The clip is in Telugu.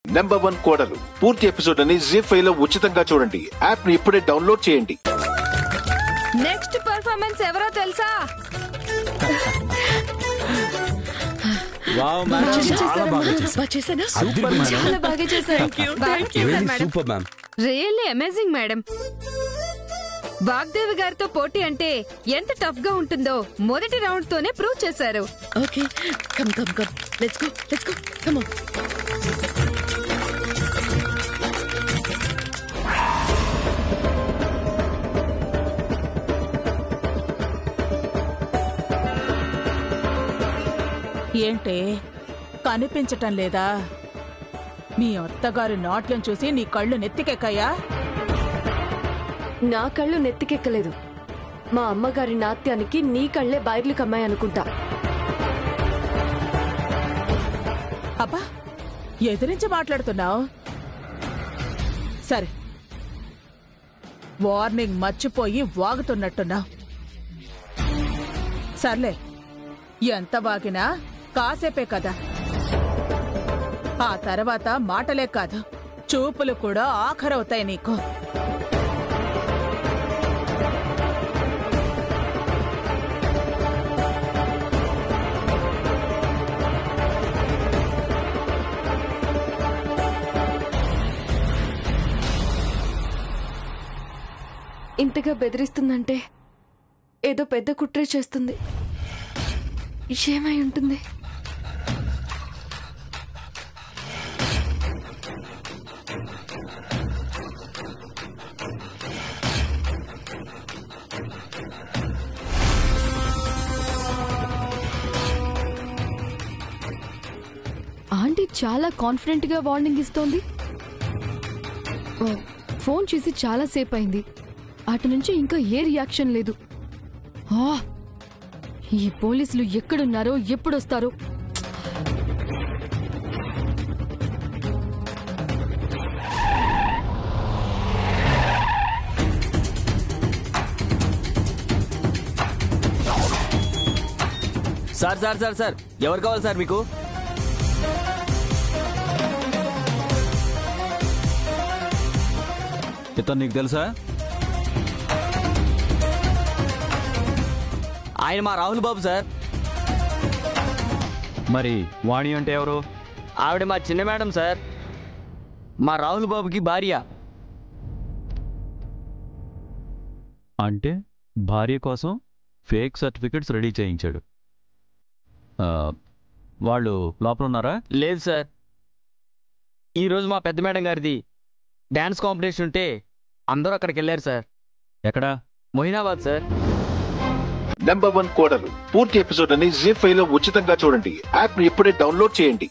నెంబర్ 1 కోడలు పూర్తి ఎపిసోడ్ అని జీ5 లో ఉచితంగా చూడండి. యాప్ ని ఇప్పుడే డౌన్లోడ్ చేయండి. నెక్స్ట్ పర్ఫార్మెన్స్ ఎవరో తెలుసా? వావ్ మ్యామ్, చాలా బాగా చేశారు. సూపర్ మ్యామ్, చాలా బాగా చేశారు. Super ma'am. Really amazing madam. Vagdevi గారితో పోటీ అంటే ఎంత టఫ్ గా ఉంటుందో మొదటి రౌండ్ తోనే ప్రూవ్ చేశారు. Okay, come come come, let's go come on. ఏంటే కనిపించటం లేదా? మీ అత్తగారి నాట్యం చూసి నీ కళ్ళు నెత్తికెక్కాయా? నా కళ్ళు నెత్తికెక్కలేదు. మా అమ్మగారి నాట్యానికి నీ కళ్లే బయర్లు కమ్మాయి అనుకుంటా. అబ్బా, ఎదిరించి మాట్లాడుతున్నావు. సరే, వార్నింగ్ మర్చిపోయి వాగుతున్నట్టున్నావు. సర్లే, ఎంత వాగినా కాసేపే కదా. ఆ తర్వాత మాటలే కాదు, చూపులు కూడా ఆఖరవుతాయి నీకు. ఇంతగా బెదిరిస్తుందంటే ఏదో పెద్ద కుట్రే చేస్తుంది. ఏమై ఉంటుంది? ఆంటీ చాలా కాన్ఫిడెంట్ గా వార్నింగ్ ఇస్తోంది. ఫోన్ చేసి చాలా సేపు అయింది. అటు నుంచి ఇంకా ఏ రియాక్షన్ లేదు. ఈ పోలీసులు ఎక్కడున్నారో ఎప్పుడొస్తారో. సార్ సార్ సార్ సార్, ఎవరు కావాలి సార్ మీకు? ఇతను నీకు తెలుసా? ఆయన మా రాహుల్ బాబు సార్. మరి వాణి అంటే ఎవరు? ఆవిడ మా చిన్న మేడం సార్, మా రాహుల్ బాబుకి భార్య. అంటే భార్య కోసం ఫేక్ సర్టిఫికెట్స్ రెడీ చేయించాడు. వాళ్ళు లోపల ఉన్నారా? లేదు సార్, ఈరోజు మా పెద్ద మేడం గారిది డాన్స్ కాంపిటీషన్ ఉంటే అందరూ అక్కడికి వెళ్ళారు సార్. ఎక్కడా? మొయినాబాద్ సార్. నెంబర్ 1 కోడలు పూర్తి ఎపిసోడ్ అని జీ5 లో ఉచితంగా చూడండి. యాప్ ని ఇప్పుడే డౌన్లోడ్ చేయండి.